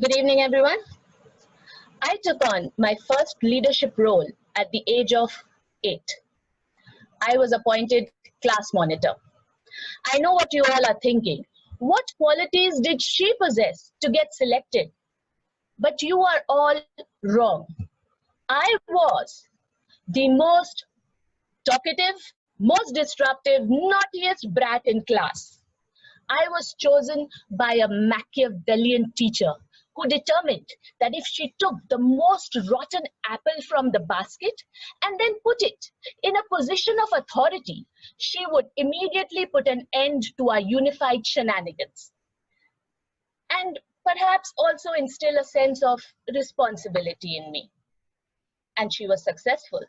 Good evening, everyone. I took on my first leadership role at the age of 8. I was appointed class monitor. I know what you all are thinking. What qualities did she possess to get selected? But you are all wrong. I was the most talkative, most disruptive, naughtiest brat in class. I was chosen by a Machiavellian teacher who determined that if she took the most rotten apple from the basket and then put it in a position of authority, she would immediately put an end to our unified shenanigans. And perhaps also instill a sense of responsibility in me. And she was successful.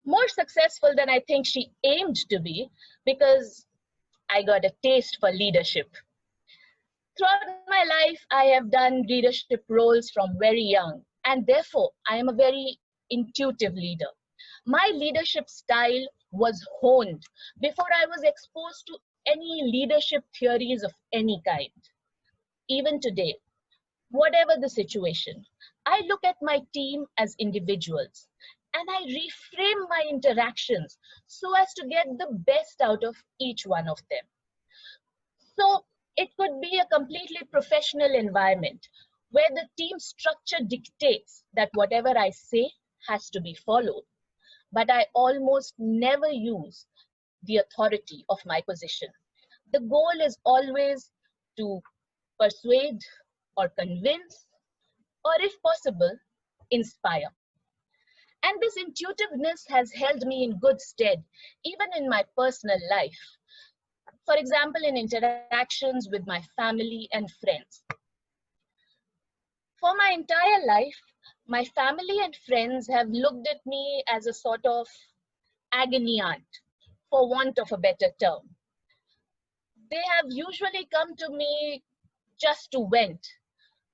More successful than I think she aimed to be, because I got a taste for leadership. Throughout my life, I have done leadership roles from very young, and therefore I am a very intuitive leader. My leadership style was honed before I was exposed to any leadership theories of any kind. Even today, whatever the situation, I look at my team as individuals and I reframe my interactions so as to get the best out of each one of them. So it could be a completely professional environment where the team structure dictates that whatever I say has to be followed. But I almost never use the authority of my position. The goal is always to persuade or convince, or if possible, inspire. And this intuitiveness has held me in good stead, even in my personal life. For example, in interactions with my family and friends. For my entire life, my family and friends have looked at me as a sort of agony aunt, for want of a better term. They have usually come to me just to vent,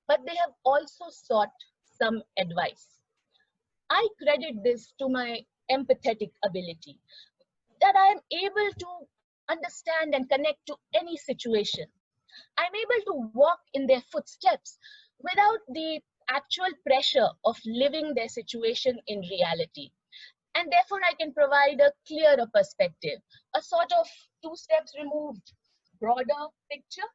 but they have also sought some advice. I credit this to my empathetic ability, that I am able to understand and connect to any situation. I'm able to walk in their footsteps without the actual pressure of living their situation in reality. And therefore, I can provide a clearer perspective, a sort of 2 steps removed, broader picture.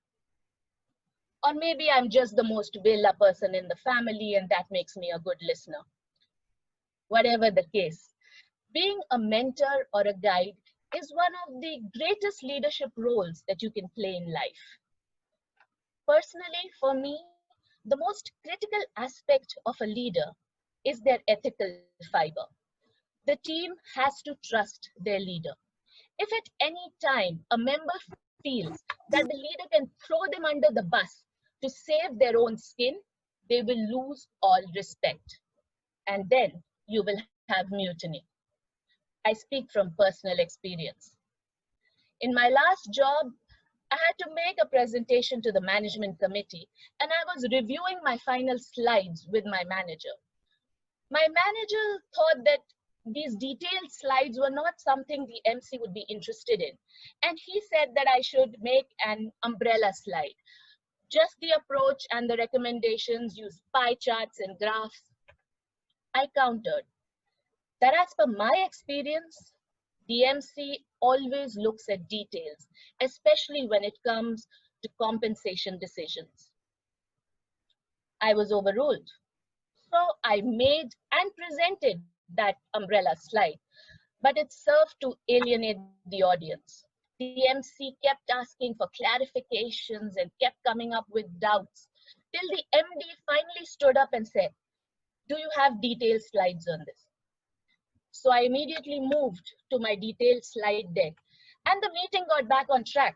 Or maybe I'm just the most villa person in the family, and that makes me a good listener. Whatever the case, being a mentor or a guide is one of the greatest leadership roles that you can play in life. Personally, for me, the most critical aspect of a leader is their ethical fiber. The team has to trust their leader. If at any time a member feels that the leader can throw them under the bus to save their own skin, they will lose all respect. And then you will have mutiny. I speak from personal experience. In my last job, I had to make a presentation to the management committee, and I was reviewing my final slides with my manager. My manager thought that these detailed slides were not something the MC would be interested in, and he said that I should make an umbrella slide. Just the approach and the recommendations, use pie charts and graphs. I countered that as per my experience, the MC always looks at details, especially when it comes to compensation decisions. I was overruled. So I made and presented that umbrella slide, but it served to alienate the audience. The MC kept asking for clarifications and kept coming up with doubts, till the MD finally stood up and said, "Do you have detailed slides on this?" So I immediately moved to my detailed slide deck, and the meeting got back on track.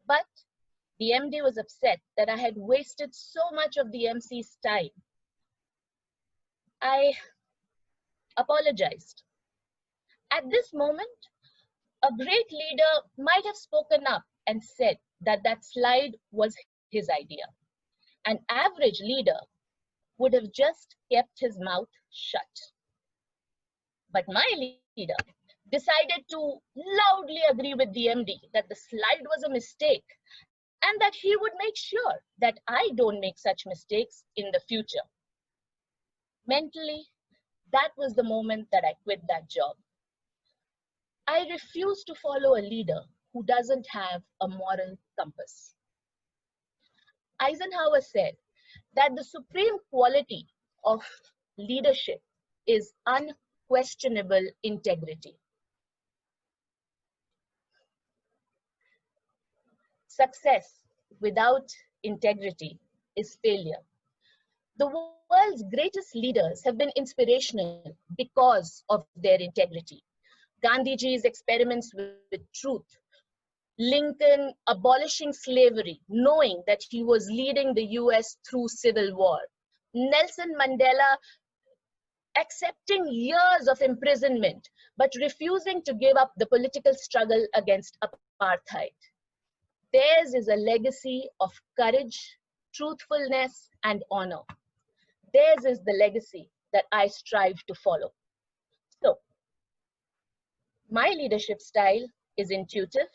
But the MD was upset that I had wasted so much of the MC's time. I apologized. At this moment, a great leader might have spoken up and said that that slide was his idea. An average leader would have just kept his mouth shut. But my leader decided to loudly agree with the MD that the slide was a mistake and that he would make sure that I don't make such mistakes in the future. Mentally, that was the moment that I quit that job. I refuse to follow a leader who doesn't have a moral compass. Eisenhower said that the supreme quality of leadership is unquestionable integrity. Success without integrity is failure. The world's greatest leaders have been inspirational because of their integrity. Gandhiji's experiments with truth, Lincoln abolishing slavery, knowing that he was leading the US through civil war, Nelson Mandela accepting years of imprisonment but refusing to give up the political struggle against apartheid. Theirs is a legacy of courage, truthfulness, and honor. Theirs is the legacy that I strive to follow. So, my leadership style is intuitive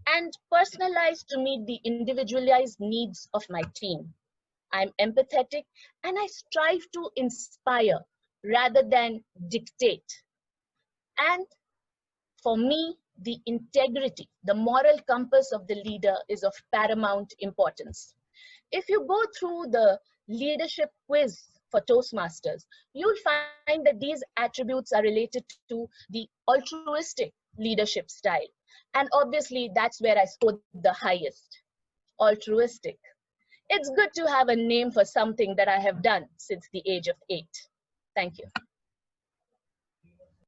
and personalized to meet the individualized needs of my team. I'm empathetic and I strive to inspire rather than dictate. And for me, the integrity, the moral compass of the leader is of paramount importance. If you go through the leadership quiz for Toastmasters, you'll find that these attributes are related to the altruistic leadership style. And obviously, that's where I scored the highest, altruistic. It's good to have a name for something that I have done since the age of 8. Thank you.